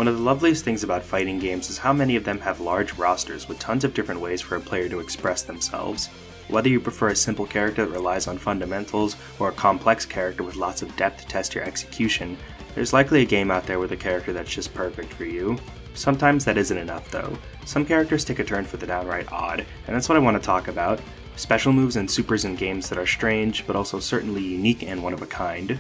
One of the loveliest things about fighting games is how many of them have large rosters with tons of different ways for a player to express themselves. Whether you prefer a simple character that relies on fundamentals, or a complex character with lots of depth to test your execution, there's likely a game out there with a character that's just perfect for you. Sometimes that isn't enough though. Some characters take a turn for the downright odd, and that's what I want to talk about. Special moves and supers in games that are strange, but also certainly unique and one of a kind.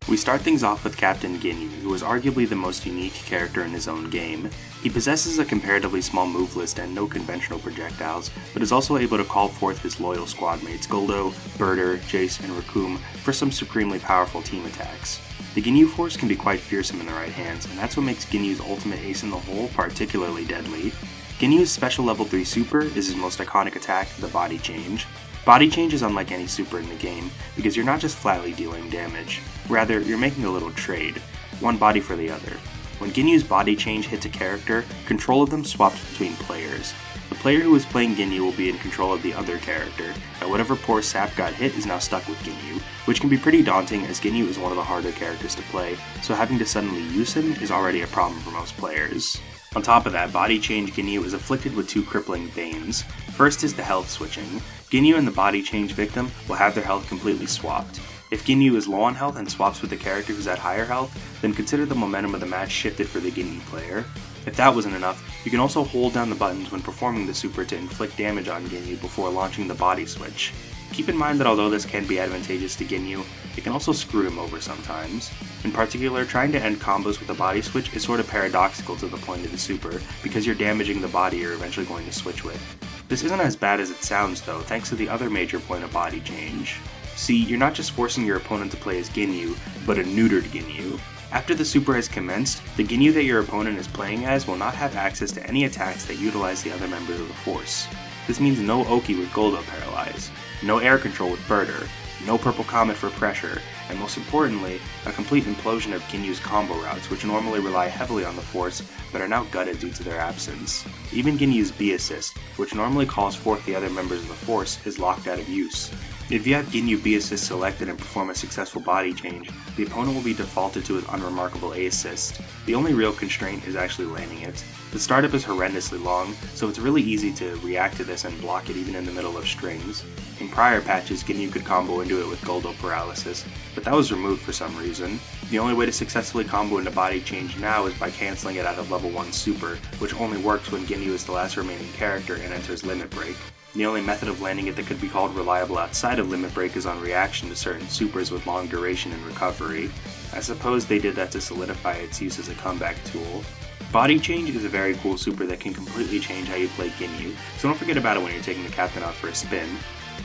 We start things off with Captain Ginyu, who is arguably the most unique character in his own game. He possesses a comparatively small move list and no conventional projectiles, but is also able to call forth his loyal squad mates Guldo, Birder, Jace, and Raccoon for some supremely powerful team attacks. The Ginyu force can be quite fearsome in the right hands, and that's what makes Ginyu's ultimate ace in the hole particularly deadly. Ginyu's special level 3 super is his most iconic attack, the Body Change. Body Change is unlike any super in the game, because you're not just flatly dealing damage. Rather, you're making a little trade, one body for the other. When Ginyu's Body Change hits a character, control of them swaps between players. The player who is playing Ginyu will be in control of the other character, and whatever poor sap got hit is now stuck with Ginyu, which can be pretty daunting as Ginyu is one of the harder characters to play, so having to suddenly use him is already a problem for most players. On top of that, Body Change Ginyu is afflicted with two crippling banes. First is the health switching. Ginyu and the Body Change victim will have their health completely swapped. If Ginyu is low on health and swaps with a character who's at higher health, then consider the momentum of the match shifted for the Ginyu player. If that wasn't enough, you can also hold down the buttons when performing the super to inflict damage on Ginyu before launching the body switch. Keep in mind that although this can be advantageous to Ginyu, it can also screw him over sometimes. In particular, trying to end combos with a body switch is sort of paradoxical to the point of the super, because you're damaging the body you're eventually going to switch with. This isn't as bad as it sounds though, thanks to the other major point of Body Change. See, you're not just forcing your opponent to play as Ginyu, but a neutered Ginyu. After the super has commenced, the Ginyu that your opponent is playing as will not have access to any attacks that utilize the other members of the force. This means no Oki with Guldo Paralyze, no air control with Birder, no Purple Comet for pressure, and most importantly, a complete implosion of Ginyu's combo routes, which normally rely heavily on the force, but are now gutted due to their absence. Even Ginyu's B assist, which normally calls forth the other members of the force, is locked out of use. If you have Ginyu B assist selected and perform a successful body change, the opponent will be defaulted to his unremarkable A assist. The only real constraint is actually landing it. The startup is horrendously long, so it's really easy to react to this and block it even in the middle of strings. In prior patches, Ginyu could combo into it with Guldo Paralysis, but that was removed for some reason. The only way to successfully combo into Body Change now is by cancelling it out of level 1 super, which only works when Ginyu is the last remaining character and enters Limit Break. The only method of landing it that could be called reliable outside of Limit Break is on reaction to certain supers with long duration and recovery. I suppose they did that to solidify its use as a comeback tool. Body Change is a very cool super that can completely change how you play Ginyu, so don't forget about it when you're taking the captain out for a spin.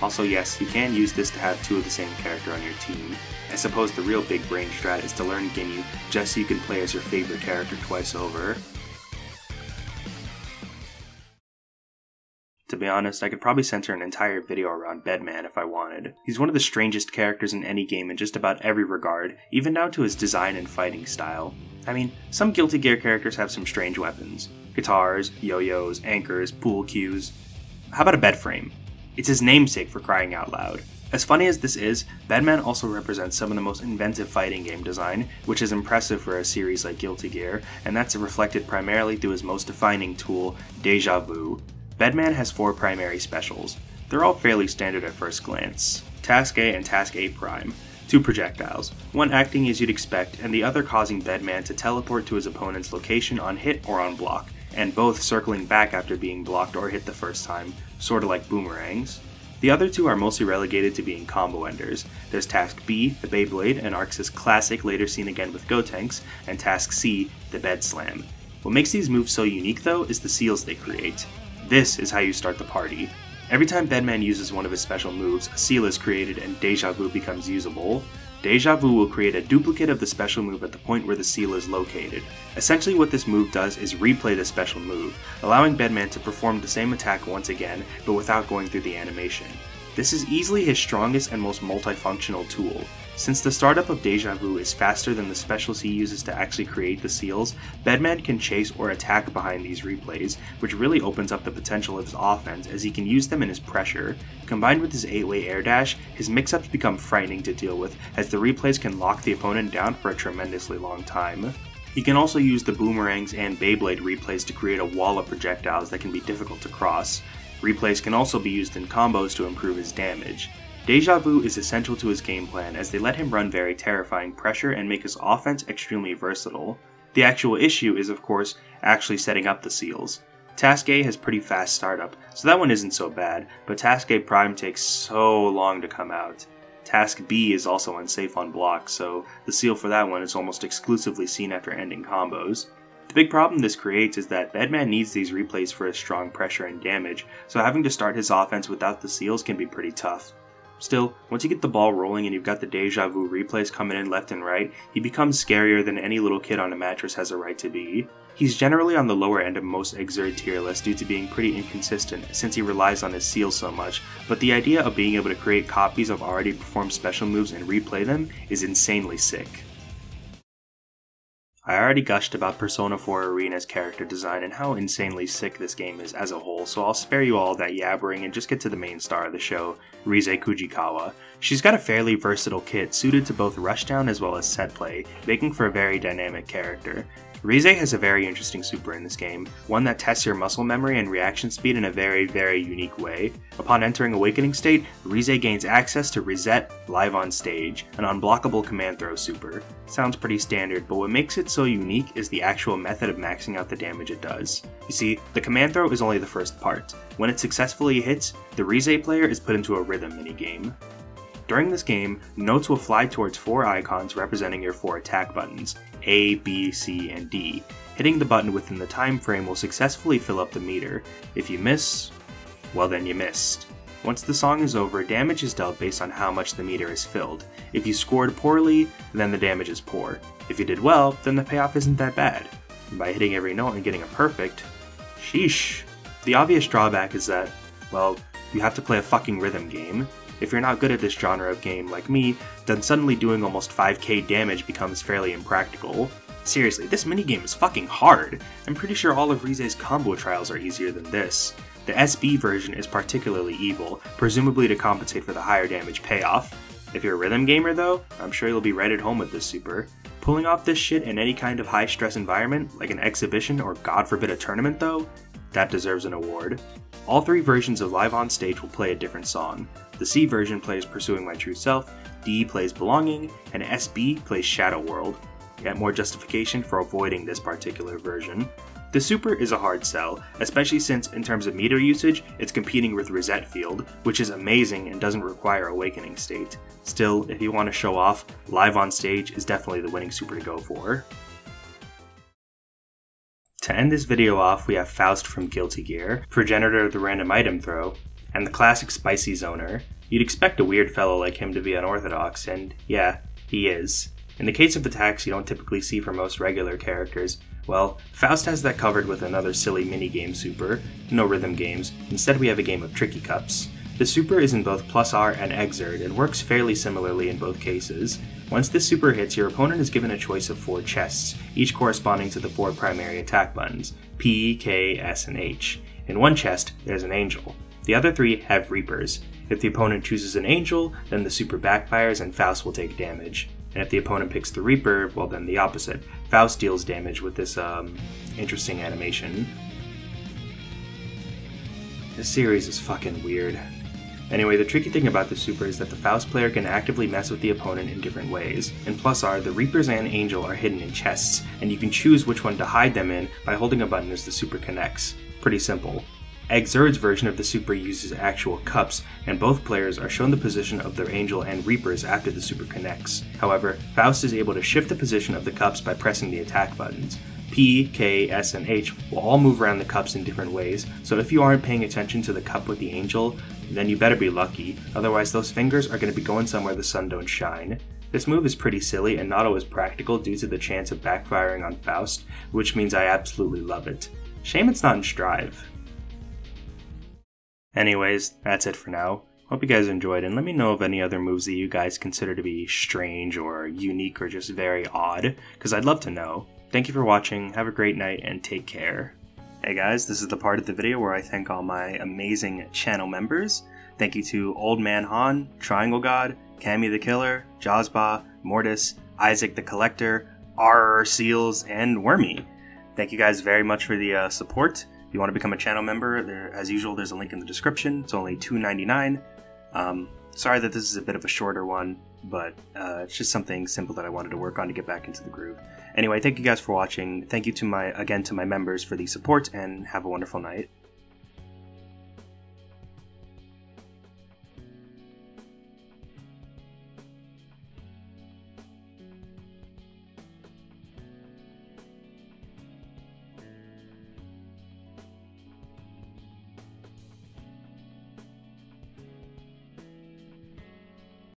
Also yes, you can use this to have two of the same character on your team. I suppose the real big brain strat is to learn Ginyu just so you can play as your favorite character twice over. To be honest, I could probably center an entire video around Bedman if I wanted. He's one of the strangest characters in any game in just about every regard, even down to his design and fighting style. I mean, some Guilty Gear characters have some strange weapons. Guitars, yo-yos, anchors, pool cues. How about a bed frame? It's his namesake for crying out loud. As funny as this is, Bedman also represents some of the most inventive fighting game design, which is impressive for a series like Guilty Gear, and that's reflected primarily through his most defining tool, Deja. Bedman has 4 primary specials. They're all fairly standard at first glance. Task A and Task A Prime. 2 projectiles, one acting as you'd expect and the other causing Bedman to teleport to his opponent's location on hit or on block, and both circling back after being blocked or hit the first time, sorta like boomerangs. The other 2 are mostly relegated to being combo enders. There's Task B, the Beyblade, an Arxis classic later seen again with Gotenks, and Task C, the Bed Slam. What makes these moves so unique though is the seals they create. This is how you start the party. Every time Bedman uses one of his special moves, a seal is created and Deja Vu becomes usable. Deja Vu will create a duplicate of the special move at the point where the seal is located. Essentially what this move does is replay the special move, allowing Bedman to perform the same attack once again, but without going through the animation. This is easily his strongest and most multifunctional tool. Since the startup of Deja Vu is faster than the specials he uses to actually create the seals, Bedman can chase or attack behind these replays, which really opens up the potential of his offense as he can use them in his pressure. Combined with his 8-way air dash, his mix-ups become frightening to deal with as the replays can lock the opponent down for a tremendously long time. He can also use the boomerangs and Beyblade replays to create a wall of projectiles that can be difficult to cross. Replays can also be used in combos to improve his damage. Deja Vu is essential to his game plan as they let him run very terrifying pressure and make his offense extremely versatile. The actual issue is, of course, actually setting up the seals. Task A has pretty fast startup, so that one isn't so bad, but Task A Prime takes so long to come out. Task B is also unsafe on block, so the seal for that one is almost exclusively seen after ending combos. The big problem this creates is that Bedman needs these replays for his strong pressure and damage, so having to start his offense without the seals can be pretty tough. Still, once you get the ball rolling and you've got the Deja Vu replays coming in left and right, he becomes scarier than any little kid on a mattress has a right to be. He's generally on the lower end of most Exert tier lists due to being pretty inconsistent since he relies on his seals so much, but the idea of being able to create copies of already performed special moves and replay them is insanely sick. I already gushed about Persona 4 Arena's character design and how insanely sick this game is as a whole, so I'll spare you all that yabbering and just get to the main star of the show, Risette Kujikawa. She's got a fairly versatile kit suited to both rushdown as well as set play, making for a very dynamic character. Risette has a very interesting super in this game, one that tests your muscle memory and reaction speed in a very, very unique way. Upon entering Awakening State, Risette gains access to Risette Live on Stage, an unblockable command throw super. Sounds pretty standard, but what makes it so unique is the actual method of maxing out the damage it does. You see, the command throw is only the first part. When it successfully hits, the Risette player is put into a rhythm minigame. During this game, notes will fly towards 4 icons representing your 4 attack buttons, A, B, C, and D. Hitting the button within the time frame will successfully fill up the meter. If you miss, well then you missed. Once the song is over, damage is dealt based on how much the meter is filled. If you scored poorly, then the damage is poor. If you did well, then the payoff isn't that bad. And by hitting every note and getting a perfect, sheesh. The obvious drawback is that, well, you have to play a fucking rhythm game. If you're not good at this genre of game like me, then suddenly doing almost 5k damage becomes fairly impractical. Seriously, this minigame is fucking hard. I'm pretty sure all of Risette's combo trials are easier than this. The SB version is particularly evil, presumably to compensate for the higher damage payoff. If you're a rhythm gamer though, I'm sure you'll be right at home with this super. Pulling off this shit in any kind of high stress environment, like an exhibition or god forbid a tournament though, that deserves an award. All 3 versions of Live on Stage will play a different song. The C version plays Pursuing My True Self, D plays Belonging, and SB plays Shadow World. Yet more justification for avoiding this particular version. The super is a hard sell, especially since in terms of meter usage, it's competing with Risette Field, which is amazing and doesn't require Awakening State. Still, if you want to show off, Live on Stage is definitely the winning super to go for. To end this video off, we have Faust from Guilty Gear, progenitor of the random item throw, and the classic Spicy Zoner. You'd expect a weird fellow like him to be unorthodox, and yeah, he is. In the case of attacks you don't typically see from most regular characters, well, Faust has that covered with another silly minigame super. No rhythm games, instead we have a game of Tricky Cups. The super is in both plus R and Exert and works fairly similarly in both cases. Once this super hits, your opponent is given a choice of 4 chests, each corresponding to the 4 primary attack buttons, P, K, S, and H. In one chest, there's an angel. The other 3 have Reapers. If the opponent chooses an angel, then the super backfires and Faust will take damage. And if the opponent picks the Reaper, well then the opposite. Faust deals damage with this, interesting animation. This series is fucking weird. Anyway, the tricky thing about the super is that the Faust player can actively mess with the opponent in different ways. In Plus R, the Reapers and Angel are hidden in chests, and you can choose which one to hide them in by holding a button as the super connects. Pretty simple. Exert's version of the super uses actual cups, and both players are shown the position of their Angel and Reapers after the super connects. However, Faust is able to shift the position of the cups by pressing the attack buttons. P, K, S, and H will all move around the cups in different ways, so if you aren't paying attention to the cup with the Angel, then you better be lucky, otherwise those fingers are going to be going somewhere the sun don't shine. This move is pretty silly and not always practical due to the chance of backfiring on Faust, which means I absolutely love it. Shame it's not in Strive. Anyways, that's it for now. Hope you guys enjoyed, and let me know of any other moves that you guys consider to be strange or unique or just very odd, because I'd love to know. Thank you for watching, have a great night, and take care. Hey guys, this is the part of the video where I thank all my amazing channel members. Thank you to Old Man Han, Triangle God, Cammy the Killer, Jawsba, Mortis, Isaac the Collector, R Seals, and Wormy. Thank you guys very much for the support. If you want to become a channel member, as usual, there's a link in the description. It's only $2.99. Sorry that this is a bit of a shorter one, but it's just something simple that I wanted to work on to get back into the groove. Anyway, thank you guys for watching. Thank you to my members for the support, and have a wonderful night.